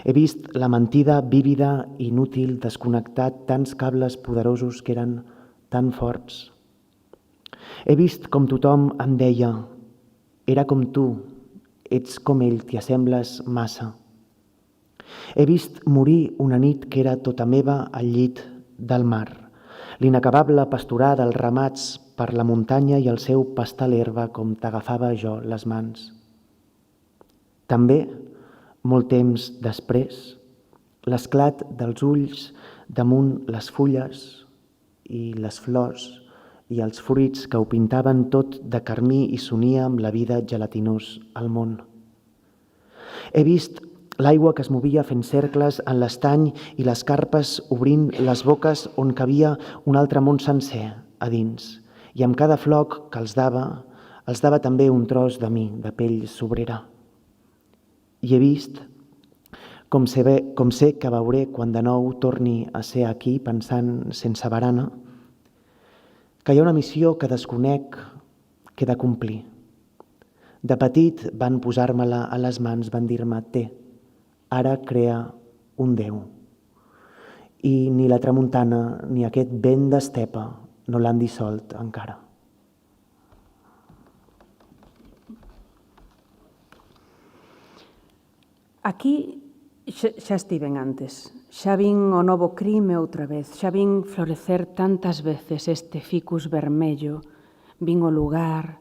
He vist la mentida vívida, inútil, desconnectat, tants cables poderosos que eren tan forts. He vist com tothom em deia era com tu, ets com ell, t'hi assembles massa. He vist morir una nit que era tota meva al llit del mar, l'inacabable pasturar dels ramats per la muntanya i el seu pastar l'herba com t'agafava jo les mans. També, molt temps després, l'esclat dels ulls damunt les fulles i les flors i els fruits que ho pintaven tot de carmí i s'unia amb la vida gelatinós al món. He vist l'aigua que es movia fent cercles en l'estany i les carpes obrint les boques on cabia un altre món sencer a dins. I amb cada floc que els dava també un tros de mi, de pell sobrera. I he vist com sé que veuré quan de nou torni a ser aquí pensant sense barana, que hi ha una missió que desconec que he de complir. De petit van posar-me-la a les mans, van dir-me té, ara crea un Déu. I ni la tramuntana ni aquest vent d'estepa no l'han dissolt encara. Aquí xa estiven antes, xa vin o novo crime outra vez, xa vin florecer tantas veces este ficus vermello, vin o lugar,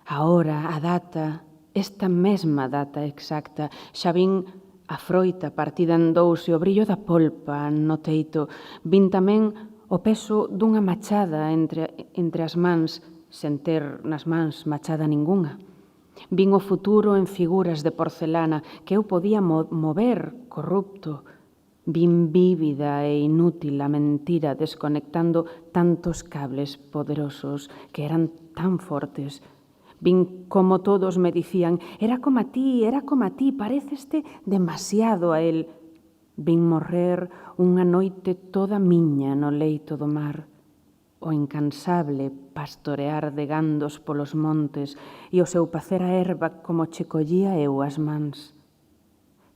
a hora, a data, esta mesma data exacta, xa vin a froita partida en dous e o brillo da polpa no teito, vin tamén o peso dunha machada entre as mans, sen ter nas mans machada ningunha. Vin o futuro en figuras de porcelana que eu podía mover corrupto. Vin vívida e inútil a mentira desconectando tantos cables poderosos que eran tan fortes. Vin como todos me dicían era como a ti, pareceste demasiado a él. Vin morrer unha noite toda miña no leito do mar, o incansable pastorear de gandos polos montes e o seu pacer a erva como che collía eu as mans.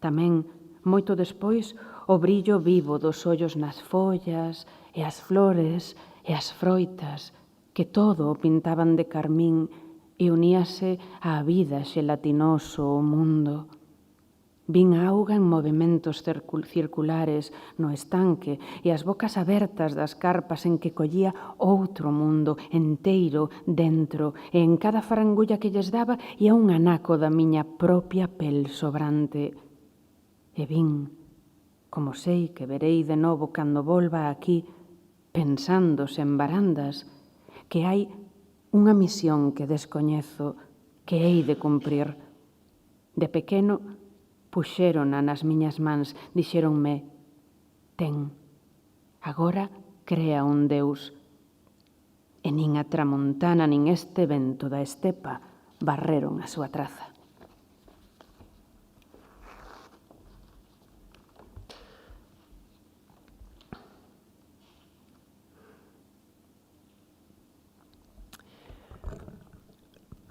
Tamén, moito despois, o brillo vivo dos ollos nas follas e as flores e as froitas, que todo o pintaban de carmín e uníase á vida xelatinoso o mundo. Vin a auga en movimentos circulares no estanque e as bocas abertas das carpas en que collía outro mundo enteiro dentro e en cada farangulla que lles daba ia un anaco da miña propia pel sobrante. E vin, como sei que verei de novo cando volva aquí, pensando sen barandas, que hai unha misión que descoñezo que hei de cumprir. De pequeno, puxérona nas miñas mans, dixéronme, ten, agora crea un Deus. E nin a tramontana nin este vento da estepa barreron a súa traza.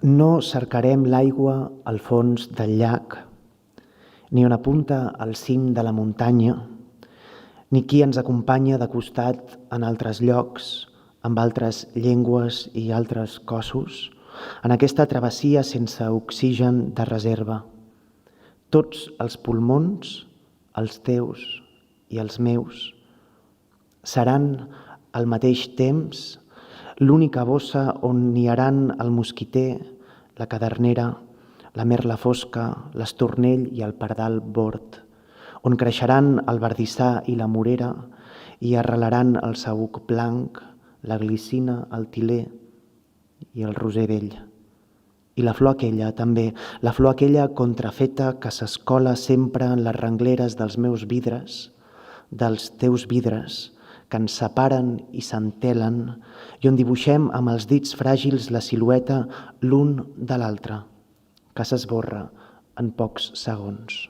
No cercarem l'aigua al fons del llac, ni on apunta al cim de la muntanya, ni qui ens acompanya de costat en altres llocs, amb altres llengües i altres cossos, en aquesta travessia sense oxigen de reserva. Tots els pulmons, els teus i els meus, seran Al mateix temps, l'única bossa on niaran el mosquiter, la cadernera, la merla fosca, l'estornell i el pardal bord, on creixeran el bardissar i la morera i arrelaran el saüc blanc, la glicina, el tiler i el roser vell. I la flor aquella, també, la flor aquella contrafeta que s'escola sempre en les rengleres dels meus vidres, dels teus vidres, que ens separen i s'entelen, i on dibuixem amb els dits fràgils la silueta l'un de l'altre, que s'esborra en pocs segons.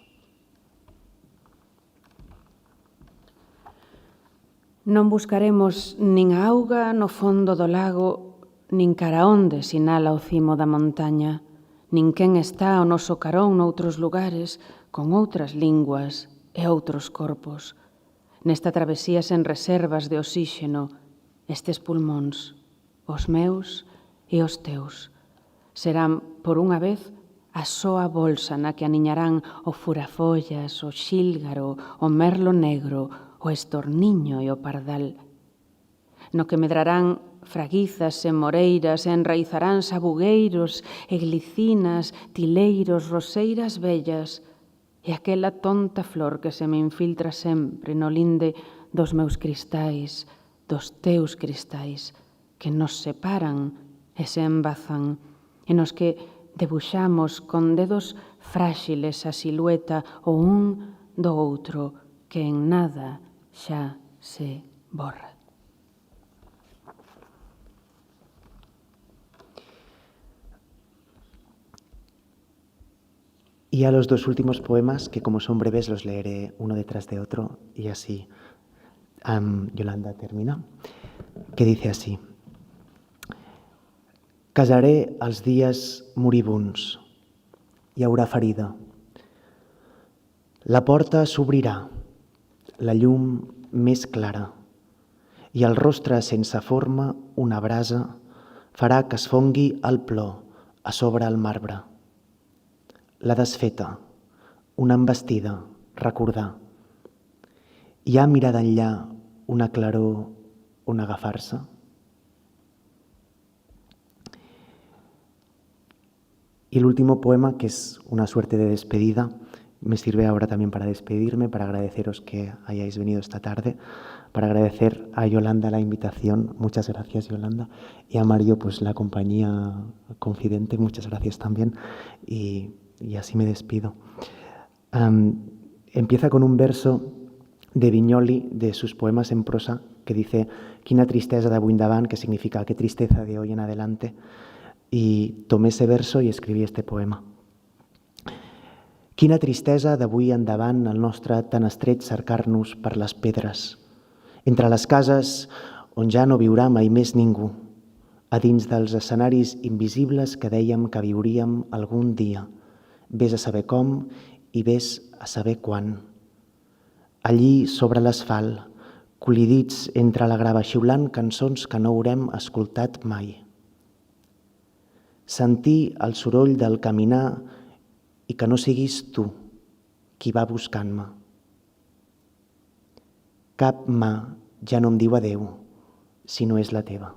Non buscaremos nin a auga no fondo do lago, nin cara onde sinala o cimo da montaña, nin quen está ao noso carón noutros lugares, con outras linguas e outros corpos. Nesta travesía sen reservas de oxíxeno, estes pulmóns, os meus e os teus, serán, por unha vez, a soa bolsa na que aniñarán o furafollas, o xílgaro, o merlo negro, o estorniño e o pardal, no que medrarán fraguizas e moreiras e enraizarán sabugueiros e glicinas, tileiros, roseiras bellas e aquela tonta flor que se me infiltra sempre no linde dos meus cristais, dos teus cristais, que nos separan e se embazan, e nos que debuxamos con dedos fráxiles a silueta o un do outro que en nada xa se borra. Y a los dos últimos poemas, que como son breves los leeré uno detrás de otro y así Yolanda termina, que dice así: Casaré els dies moribunds, hi haurà ferida. La porta s'obrirà, la llum més clara, i el rostre sense forma, una brasa, farà que es fongui el plor a sobre el marbre. La desfeta, una embestida, recordar. Hi ha mirada enllà, una claror on agafar-se? Y el último poema, que es una suerte de despedida, me sirve ahora también para despedirme, para agradeceros que hayáis venido esta tarde, para agradecer a Yolanda la invitación. Muchas gracias, Yolanda. Y a Mario, pues la compañía confidente, muchas gracias también. Y así me despido. Empieza con un verso de Viñoli, de sus poemas en prosa, que dice «Quina tristesa d'avui endavant», que significa «qué tristeza de hoy en adelante». Y tomé ese verso y escribí este poema. Quina tristesa d'avui endavant el nostre tan estret cercar-nos per les pedres, entre les cases on ja no viurà mai més ningú, a dins dels escenaris invisibles que dèiem que viuríem algun dia, vés a saber com i vés a saber quan. Allí, sobre l'asfalt, col·lidits entre la grava xiulant cançons que no haurem escoltat mai. Sentir el soroll del caminar i que no siguis tu qui va buscant-me. Cap mà ja no em diu adeu si no és la teva.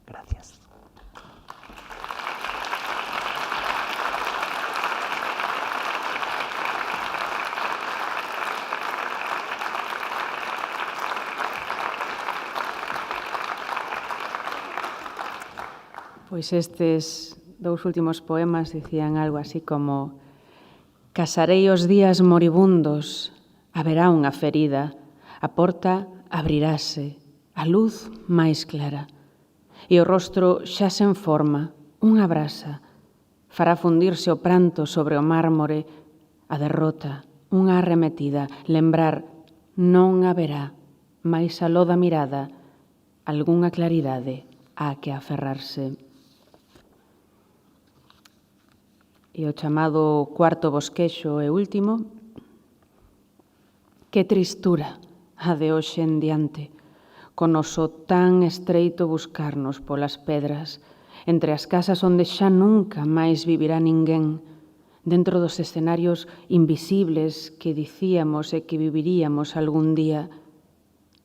Gràcies. Pois estes dous últimos poemas dicían algo así como: casarei os días moribundos, haberá unha ferida, a porta abrirase, a luz máis clara, e o rostro xa sen forma, unha brasa, fará fundirse o pranto sobre o mármore, a derrota, unha arremetida, lembrar, non haberá, máis aló da mirada, algunha claridade á que aferrarse. E o chamado cuarto bosquexo e último: que tristura a de hoxe en diante, con oso tan estreito buscarnos polas pedras, entre as casas onde xa nunca máis vivirá ninguén, dentro dos escenarios invisibles que dicíamos e que viviríamos algún día,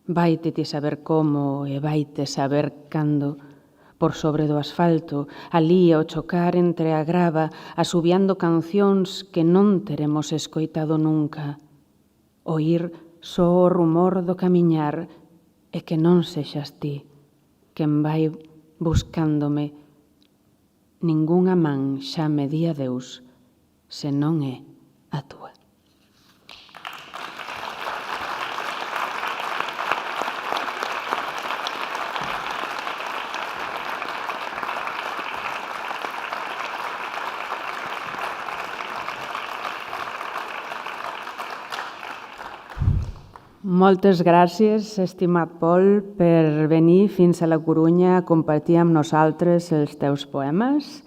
Vaite ti saber como e vaite saber cando, por sobre do asfalto, alí ao chocar entre a grava, asubiando cancións que non teremos escoitado nunca. Oír só o rumor do camiñar e que non sexas ti, quen vai buscándome. Ningunha man xa me di adeus, se non é a túa. Moltes gràcies, estimat Pol, per venir fins a la Corunya a compartir amb nosaltres els teus poemes.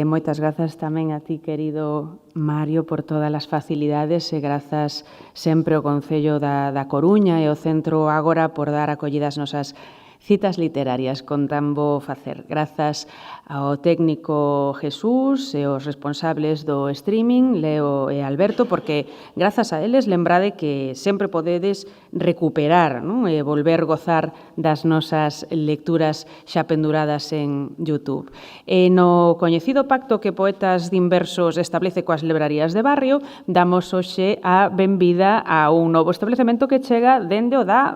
Moitas grazas tamén a ti, querido Mario, por todas as facilidades e grazas sempre ao Concello da Coruña e ao Centro Ágora por dar acollida ás nosas citas literarias con tan bo facer. Grazas ao técnico Jesús e aos responsables do streaming, Leo e Alberto, porque grazas a eles lembrade que sempre podedes recuperar, non? E volver gozar das nosas lecturas xa penduradas en YouTube. E no coñecido pacto que Poetas Dinversos establece coas librarías de barrio, damos hoxe a benvida a un novo establecemento que chega dende o da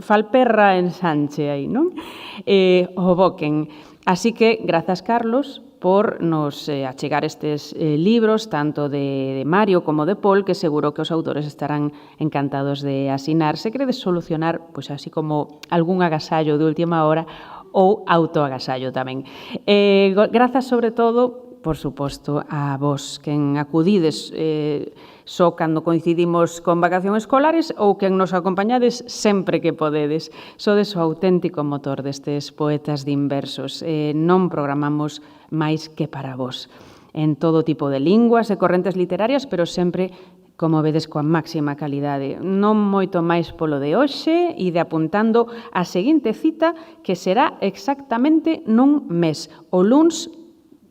Falperra en Sanche, aí, non? O Boquen. Así que, grazas, Carlos, por nos achegar estes libros, tanto de Mario como de Pol, que seguro que os autores estarán encantados de asinar. Se queredes solucionar, pois así como algún agasallo de última hora ou autoagasallo tamén. Grazas, sobre todo, por suposto, a vos, quen acudides só cando coincidimos con vacacións escolares ou quen nos acompañades sempre que podedes. Sodes o auténtico motor destes Poetas Dinversos. Non programamos máis que para vos. En todo tipo de linguas e correntes literarias, pero sempre, como vedes, coa máxima calidade. Non moito máis polo de hoxe, e de apuntando a seguinte cita, que será exactamente nun mes, o luns,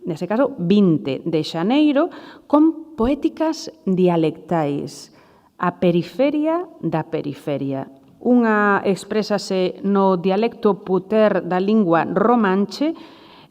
nese caso, 20 de xaneiro, con Poéticas dialectais, a periferia da periferia. Unha exprésase no dialecto puter da lingua romanche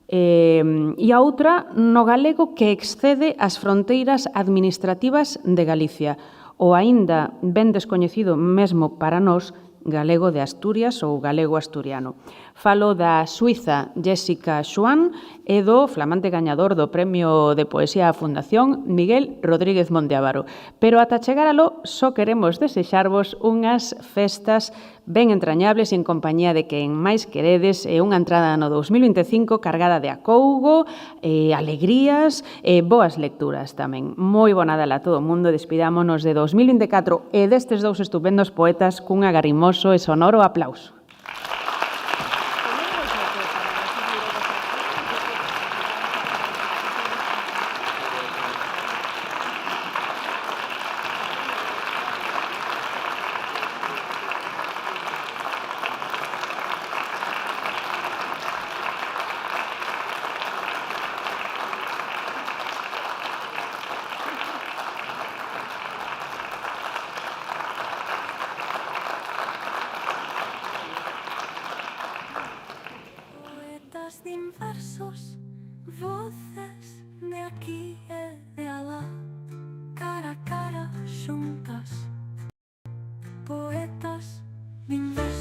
e a outra no galego que excede as fronteiras administrativas de Galicia, o aínda ben descoñecido mesmo para nós, galego de Asturias ou galego asturiano. Falo da suiza Jessica Schwan e do flamante gañador do Premio de Poesía á Fundación Miguel Rodríguez Monteavaro. Pero ata chegar aló, só queremos desexarvos unhas festas ben entrañables en compañía de quen máis queredes e unha entrada no 2025 cargada de acougo, alegrías e boas lecturas tamén. Moi bo Nadal a todo o mundo, despidámonos de 2024 e destes dous estupendos poetas cun agarimoso e sonoro aplauso. Poetas Dinversos, voces de aquí e de alá, cara a cara xuntas. Poetas Dinversos.